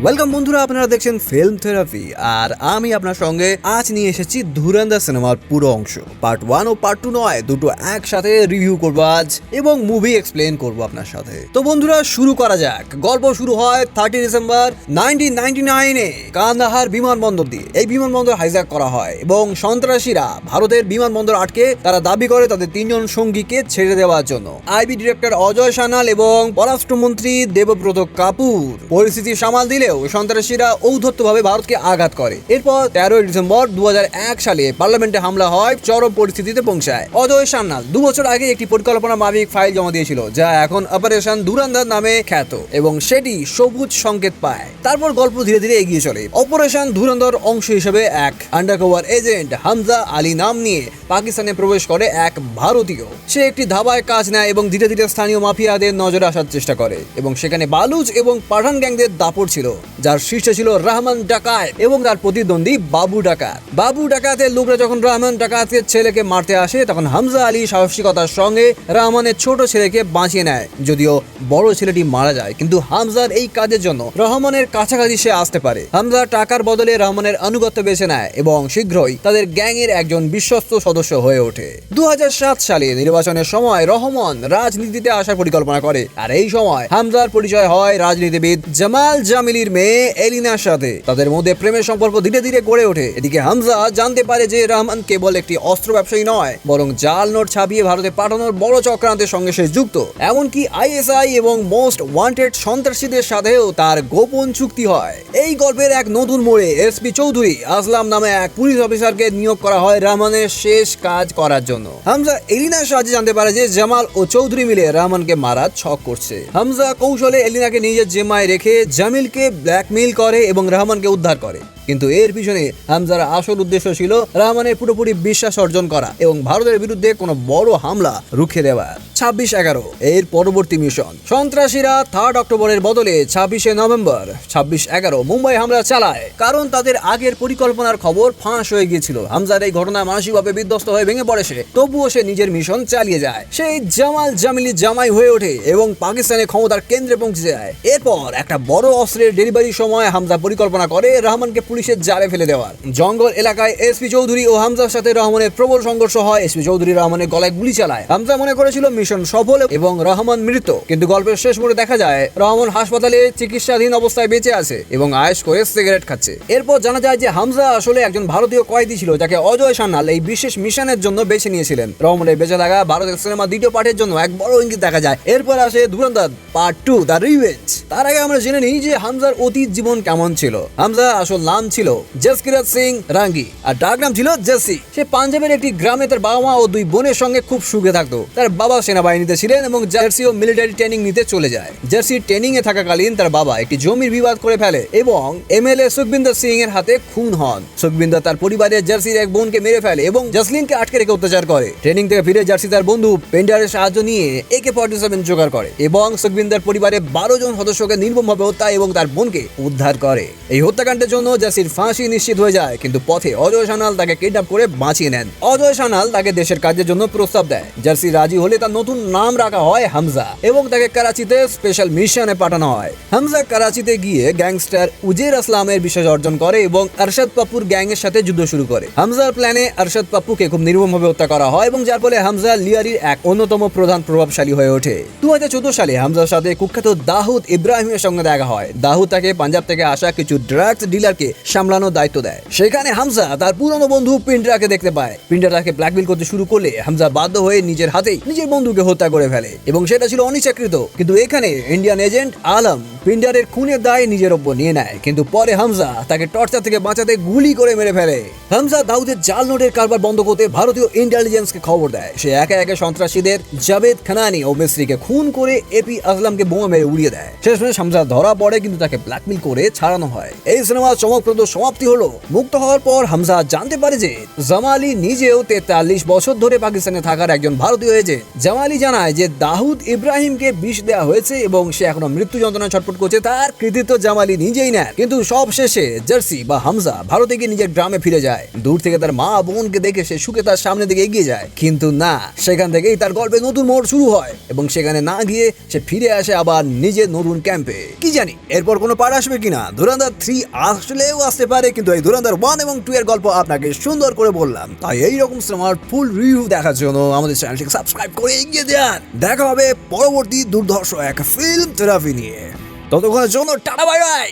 Welcome বন্ধুরা, আপনারা দেখছেন ফিল্ম থেরাপি আর আমি আপনার সঙ্গে আজ নিয়ে এসেছি ধুরন্ধর সিনেমার পুরো অংশ। পার্ট 1 ও পার্ট 2 নয়, দুটো একসাথে রিভিউ করব আজ এবং মুভি এক্সপ্লেন করব আপনার সাথে। তো বন্ধুরা শুরু করা যাক। গল্প শুরু হয় 30 ডিসেম্বর 1999-এ কান্দাহার বিমানবন্দর দিয়ে। এই বিমানবন্দর হাইজ্যাক করা হয় এবং সন্ত্রাসীরা ভারতের বিমানবন্দর আটকে তারা দাবি করে তাদের 3 জন সঙ্গীকে ছেড়ে দেওয়ার জন্য। আইবি ডিরেক্টর অজয় সান্যাল এবং পররাষ্ট্রমন্ত্রী দেবব্রত কাপুর পরিস্থিতি সামাল দিলেও সন্ত্রাসীরা ঔদ্ধত্যভাবে ভারতকে আঘাত করে। এরপর 13 ডিসেম্বর 2001 সালে পার্লামেন্টে হামলা হয়, চরম পরিস্থিতিতে পৌঁছায়। অজয় সান্যাল 2 বছর আগে একটি পরিকল্পনা মাফিক ফাইল জমা দিয়েছিল, যা এখন অপারেশন ধুরন্ধর নামে খ্যাত এবং সেটি সবুজ সংকেত পায়। তারপর গল্প ধীরে ধীরে এগিয়ে চলে। অপারেশন ধুরন্ধর অংশ হিসেবে এক আন্ডারকভার এজেন্ট হামজা আলী নাম নিয়ে পাকিস্তানে প্রবেশ করে এক ভারতীয়। সে একটি ধাবায় কাজ নেয় এবং ধীরে ধীরে স্থানীয় মাফিয়াদের নজরে আসার চেষ্টা করে এবং সেখানে বালুচ এবং পাঠান গ্যাংদের দাপট ছিল, যার শীর্ষে ছিল রহমান ডাকাত এবং তার প্রতিদ্বন্দ্বী বাবু ডাকাত। বাবু ডাকাতের লোকরা যখন রহমান ডাকাতের ছেলেকে মারতে আসে, তখন হামজা আলী সাহসিকতার সঙ্গে রহমানের ছোট ছেলেকে বাঁচিয়ে নেয়। যদিও বড় ছেলেটি মারা যায়, কিন্তু হামজার এই কাজের জন্য রহমানের কাছাকাছি সে আসতে পারে। হামজা টাকার বদলে রহমানের আনুগত্য বেছে নেয় এবং শীঘ্রই তাদের গ্যাংয়ের একজন বিশ্বস্ত সদস্য হয়ে ওঠে। 2007 সালে নির্বাচনের সময় রহমান রাজনীতিতে আসার পরিকল্পনা করে, আর এই সময় হামজার পরিচয় হয় রাজনীতিবিদ জামাল জামিলির মেয়ে এলিনার সাথে। তাদের মধ্যে প্রেমের সম্পর্ক ধীরে ধীরে গড়ে ওঠে। এদিকে হামজা জানতে পারে যে রহমান কেবল একটি অস্ত্র ব্যবসায়ী নয়, বরং জাল নোট ছাপিয়ে ভারতে পাঠানোর বড় চক্রান্তের সঙ্গে সে যুক্ত। এমনকি আইএসআই এবং মোস্ট ওয়ান্টেড সন্ত্রাসীদের সাথেও তার গোপন চুক্তি হয়। এই গল্পের এক নতুন মোড়ে এসপি চৌধুরী আসলাম নামে এক পুলিশ অফিসারকে নিয়োগ করা হয় রহমানের শেষ কাজ করার জন্য। হামজা এলিনার সাহায্যে জানতে পারে যে জামাল ও চৌধুরী মিলে রহমানকে মারার ছক করছে। হামজা কৌশলে এলিনাকে নিজের জিম্মায় রেখে জামিলকে ব্ল্যাকমেইল করে এবং রহমানকে উদ্ধার করে। কিন্তু এর পিছনে হামজার আসল উদ্দেশ্য ছিল রহমানের পুরোপুরি বিশ্বাস অর্জন করা এবং ভারতের বিরুদ্ধে কোনো বড় হামলা রুখে দেওয়া। 26/11 এর পরবর্তী মিশন। সন্ত্রাসীরা 3 অক্টোবরের বদলে 26 নভেম্বর 26/11 মুম্বাই হামলা চালায়, কারণ তাদের আগের পরিকল্পনার খবর ফাঁস হয়ে গিয়েছিল। হামজার এই ঘটনায় মানসিকভাবে বিধ্বস্ত হয়ে ভেঙে পড়ে সে, তবুও সে নিজের মিশন চালিয়ে যায়। সেই জামাল জামিলি জামাই হয়ে ওঠে এবং পাকিস্তানের ক্ষমতার কেন্দ্রে পৌঁছে যায়। এরপর একটা বড় অস্ত্রের ডেলিভারির সময় হামজা পরিকল্পনা করে রহমানকে পুলিশের জালে ফেলে দেওয়ার। জঙ্গল এলাকায় এসপি চৌধুরী ও হামজার সাথে রহমানের প্রবল সংঘর্ষ হয়। এসপি চৌধুরী রহমানের গলায় গুলি চালায়। হামজা মনে করেছিল মিশন সফল এবং রহমান মৃত, কিন্তু গল্পের শেষ মোড়ে দেখা যায় রহমান হাসপাতালে চিকিৎসাধীন অবস্থায় বেঁচে আছে এবং আয়েশ করে সিগারেট খাচ্ছে। এরপর জানা যায় যে হামজা আসলে একজন ভারতীয় কয়েদি ছিল, যাকে অজয় সান্যাল এই বিশেষ মিশনের জন্য বেছে নিয়েছিলেন। রহমানের বেঁচে থাকা ভারতের সিনেমা দ্বিতীয় পার্টের জন্য এক বড় ইঙ্গিত দেখা যায়। এরপর আসে ধুরন্ধর পার্ট 2 দ্য রিভেঞ্জ। তার আগে আমরা জেনে নিই যে হামজার অতীত জীবন কেমন ছিল। হামজা আসল নাম ছিল জসকিরত সিং রাঙ্গি আর ডাক নাম ছিল জেসি। সে পাঞ্জাবের একটি গ্রামে তার বাবা মা ও 2 বোনের সঙ্গে খুব সুখে থাকতো। তার বাবা সেনাবাহিনীতে ছিলেন এবং জার্সিও মিলিটারি ট্রেনিং নিতে চলে যায়। জার্সি ট্রেনিং এ থাকাকালীন তার বাবা একটি জমির বিবাদ করে ফেলে এবং এমএলএ সুখবিন্দর সিং এর হাতে খুন হন। সুখবিন্দর তার পরিবারের জার্সির এক বোনকে মেরে ফেলে এবং জসলিনকে আটকে রেখে অত্যাচার করে। ট্রেনিং থেকে ফিরে জার্সি তার বন্ধু পেন্ডারের সাহায্য নিয়ে AK-47 জোগাড় করে এবং সুখবিন্দর পরিবারের 12 জন সদস্যকে নির্মমভাবে হত্যা এবং তার বোনকে উদ্ধার করে। এই হত্যাকাণ্ডের জন্য জার্সির ফাঁসি নিশ্চিত হয়ে যায়, কিন্তু পথে অজয় সান্যাল তাকে কিডন্যাপ করে বাঁচিয়ে নেন। অজয় সান্যাল তাকে দেশের কাজের জন্য প্রস্তাব দেয়। জার্সি রাজি হলে তার নতুন নাম রাখা হয় হামজা এবং তাকে করাচিতে স্পেশাল মিশনে পাঠানো হয়। হামজা করাচিতে গিয়ে গ্যাংস্টার উজের আসলামের বিশ্বাস অর্জন করে এবং আরশাদ পাপ্পুর গ্যাংয়ের সাথে যুদ্ধ শুরু করে। হামজার প্ল্যানে আরশাদ পাপ্পুকে খুব নির্মমভাবে হত্যা করা হয় এবং যার ফলে হামজা লিয়ারির এক অন্যতম প্রধান প্রভাবশালী হয়ে ওঠে। 2014 সালে হামজার সাথে কুখ্যাত দাউদ ইব্রাহিমের সঙ্গে দেখা হয়। দাউদ তাকে পাঞ্জাব থেকে আসা কিছু ড্রাগস ডিলারকে সামলানোর দায়িত্ব দেয়। সেখানে হামজা তার পুরনো বন্ধু পিন্ডারকে দেখতে পায়। পিন্ডার তাকে ব্ল্যাকমেইল করতে শুরু করলে হামজা বাধ্য হয়ে নিজের হাতেই নিজের বন্ধুকে হত্যা করে ফেলে এবং সেটা ছিল অনিচ্ছাকৃত। কিন্তু এখানে ইন্ডিয়ান এজেন্ট আলম পিন্ডারের খুনের দায় নিজের ওপর নিয়ে নেয়, কিন্তু পরে হামজা তাকে টর্চার থেকে বাঁচাতে গুলি করে মেরে ফেলে। হামজা দাউদের জাল নোটের কারবার বন্ধ করতে ভারতীয় ইন্টেলিজেন্সকে খবর দেয়। সে একে একে সন্ত্রাসীদের জাভেদ খানানি ও মিস্ত্রিকে খুন করে এপি আসলামকে বোমা মেরে উড়িয়ে দেয়। শেষমেশ হামজা ধরা পড়ে, কিন্তু তাকে ব্ল্যাকমেইল করে ছাড়ানো হয়। এই সিনেমার চমকপ্রদ সমাপ্তি হলো মুক্ত হওয়ার পর হামজা জানতে পারে যে জামালি নিজেও 43 বছর ধরে পাকিস্তানে থাকার একজন ভারতীয় এজেন্ট। জামালি জানায় যে দাউদ ইব্রাহিমকে বিষ দেওয়া হয়েছে এবং সে এখনো মৃত্যু যন্ত্রণা ছটফট সাপোর্ট করছে তার কৃতিত্ব জামালি নিজেই নেয়, কিন্তু সব শেষে জার্সি বা হামজা ভারতে গিয়ে নিজের গ্রামে ফিরে যায়। দূর থেকে তার মা বোনকে দেখে সে সুখে তার সামনের দিকে এগিয়ে যায়, কিন্তু না, সেখান থেকেই তার গল্পে নতুন মোড় শুরু হয় এবং সেখানে না গিয়ে সে ফিরে আসে আবার নিজের নতুন ক্যাম্পে। কি জানি এরপর কোনো পার্ট আসবে কিনা। ধুরন্ধর 3 আসলেও আসতে পারে, কিন্তু এই ধুরন্ধর 1 এবং 2 এর গল্প আপনাকে সুন্দর করে বললাম। তাই এইরকম সিনেমার ফুল রিভিউ দেখার জন্য আমাদের চ্যানেলটিকে সাবস্ক্রাইব করে এগিয়ে দেন। দেখা হবে পরবর্তী দুর্ধর্ষ এক ফিল্ম থেরাপি নিয়ে। ততক্ষণের জন্য টাটা, বাই বাই।